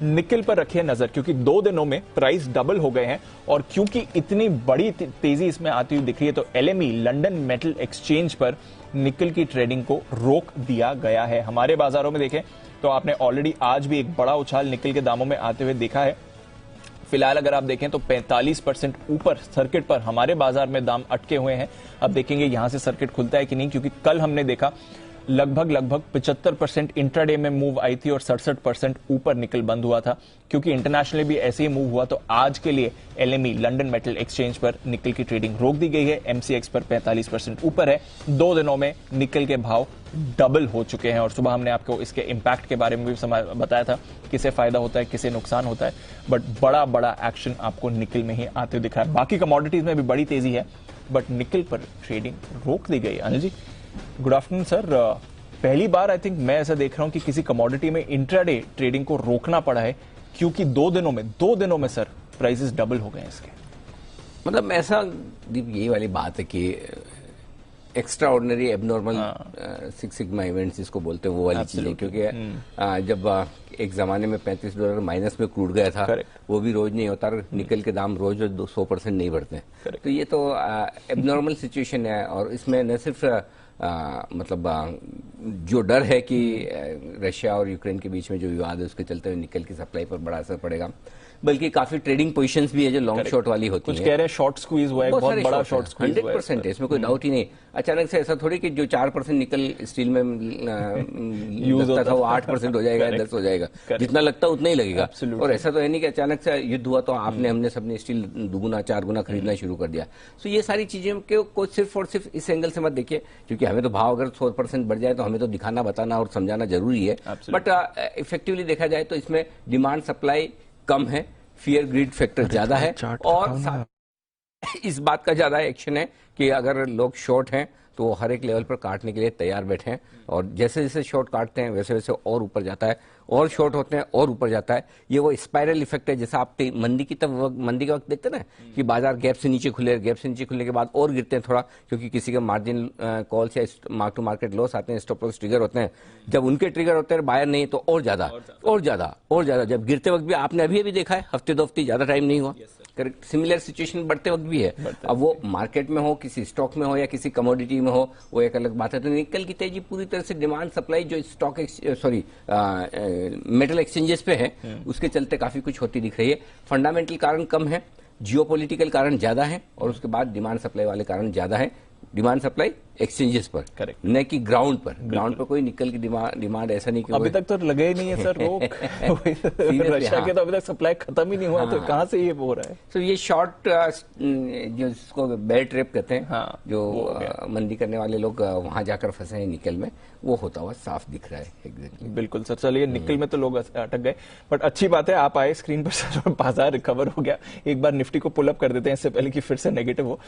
निकल पर रखिए नजर, क्योंकि 2 दिनों में प्राइस डबल हो गए हैं और क्योंकि इतनी बड़ी तेजी इसमें आती हुई दिख रही है तो एलएमई लंदन मेटल एक्सचेंज पर निकल की ट्रेडिंग को रोक दिया गया है। हमारे बाजारों में देखें तो आपने ऑलरेडी आज भी एक बड़ा उछाल निकल के दामों में आते हुए देखा है। फिलहाल अगर आप देखें तो 45% ऊपर सर्किट पर हमारे बाजार में दाम अटके हुए हैं। अब देखेंगे यहां से सर्किट खुलता है कि नहीं, क्योंकि कल हमने देखा लगभग 75% इंट्राडे में मूव आई थी और 67% ऊपर निकल बंद हुआ था। क्योंकि इंटरनेशनली भी ऐसे ही मूव हुआ तो आज के लिए एलएमई लंदन मेटल एक्सचेंज पर निकल की ट्रेडिंग रोक दी गई है। एमसीएक्स पर 45% ऊपर है। 2 दिनों में निकल के भाव डबल हो चुके हैं और सुबह हमने आपको इसके इंपैक्ट के बारे में भी बताया था, किसे फायदा होता है किसे नुकसान होता है, बट बड़ा एक्शन आपको निकल में ही आते हुए दिख रहा है। बाकी कमोडिटीज में भी बड़ी तेजी है बट निकल पर ट्रेडिंग रोक दी गई। Anil ji, good afternoon sir. पहली बार आई थिंक मैं ऐसा देख रहा हूं कि किसी कमोडिटी में इंट्राडे ट्रेडिंग को रोकना पड़ा है, क्योंकि 2 दिनों में सर प्राइसेस डबल हो गए इसके। मतलब ऐसा यही वाली बात है कि extra ordinary abnormal six sigma events जिसको बोलते हैं वो वाली चीजें, क्योंकि जब एक जमाने में $35 माइनस में क्रूड गया था, वो भी रोज नहीं होता, निकल के दाम रोज 100% नहीं बढ़ते। तो ये तो एबनॉर्मल सिचुएशन है और इसमें न सिर्फ मतलब जो डर है कि रशिया और यूक्रेन के बीच में जो विवाद है उसके चलते हुए निकल की सप्लाई पर बड़ा असर पड़ेगा, बल्कि काफी ट्रेडिंग पोजीशंस भी है जो लॉन्ग शॉर्ट वाली होती है। कुछ कह रहे हैं शॉर्ट स्क्वीज हुआ है, बहुत बड़ा शॉर्ट स्क्वीज 100% है, इसमें कोई डाउट ही नहीं। अचानक से ऐसा थोड़ी कि जो 4% निकल स्टील में यूज होता था वो 8% हो जाएगा, 10 हो जाएगा, जितना लगता है उतना ही लगेगा। और ऐसा तो है नहीं कि अचानक से युद्ध हुआ तो हमने सबने स्टील 2 गुना 4 गुना खरीदना शुरू कर दिया। तो ये सारी चीजें को सिर्फ और सिर्फ इस एंगल से मत देखिए, क्योंकि हमें तो भाव अगर 100% बढ़ जाए तो हमें तो दिखाना बताना और समझाना जरूरी है, बट इफेक्टिवली देखा जाए तो इसमें डिमांड सप्लाई कम है, फियर ग्रिड फैक्टर ज्यादा है और इस बात का ज्यादा एक्शन है कि अगर लोग शॉर्ट हैं तो वो हर एक लेवल पर काटने के लिए तैयार बैठे हैं और जैसे जैसे शॉर्ट काटते हैं वैसे वैसे और ऊपर जाता है, और शॉर्ट होते हैं और ऊपर जाता है। ये वो स्पाइरल इफेक्ट है। जैसा आप मंदी के वक्त देखते हैं ना कि बाजार गैप से नीचे खुले, गैप से नीचे खुलने के बाद और गिरते हैं थोड़ा, क्योंकि किसी का मार्जिन कॉल्स या मार्क टू मार्केट लॉस आते हैं, स्टॉप लॉस ट्रिगर होते हैं। जब उनके ट्रिगर होते हैं बायर नहीं तो और ज्यादा जब गिरते वक्त भी आपने अभी देखा है, हफ्ते 2 हफ्ते ज्यादा टाइम नहीं हुआ। सिमिलर सिचुएशन बढ़ते वक्त भी है। अब वो मार्केट में हो, किसी स्टॉक में हो या किसी कमोडिटी में हो, वो एक अलग बात है। तो निकल की तेजी पूरी तरह से डिमांड सप्लाई जो स्टॉक मेटल एक्सचेंजेस पे है उसके चलते काफी कुछ होती दिख रही है। फंडामेंटल कारण कम है, जियोपॉलिटिकल कारण ज्यादा है और उसके बाद डिमांड सप्लाई वाले कारण ज्यादा है। डिमांड सप्लाई एक्सचेंजेस पर, करेक्ट, न कि ग्राउंड पर। ग्राउंड पर कोई निकल की डिमांड ऐसा नहीं कि अभी तक तो लगे ही नहीं है सर रोक रशिया के तो अभी तक सप्लाई खत्म ही नहीं हुआ, तो कहां से ये हो रहा है? तो ये शॉर्ट जो जिसको बेयर ट्रैप कहते हैं, जो मंदी करने वाले लोग वहां जाकर फंसे हैं निकल में, वो होता हुआ साफ दिख रहा है एग्जैक्टली। बिल्कुल सर। चलिए, निकल में तो लोग अटक गए, बट अच्छी बात है आप आए स्क्रीन पर सर, बाजार रिकवर हो गया। एक बार निफ्टी को पुल अप कर देते हैं इससे पहले कि फिर से नेगेटिव हो।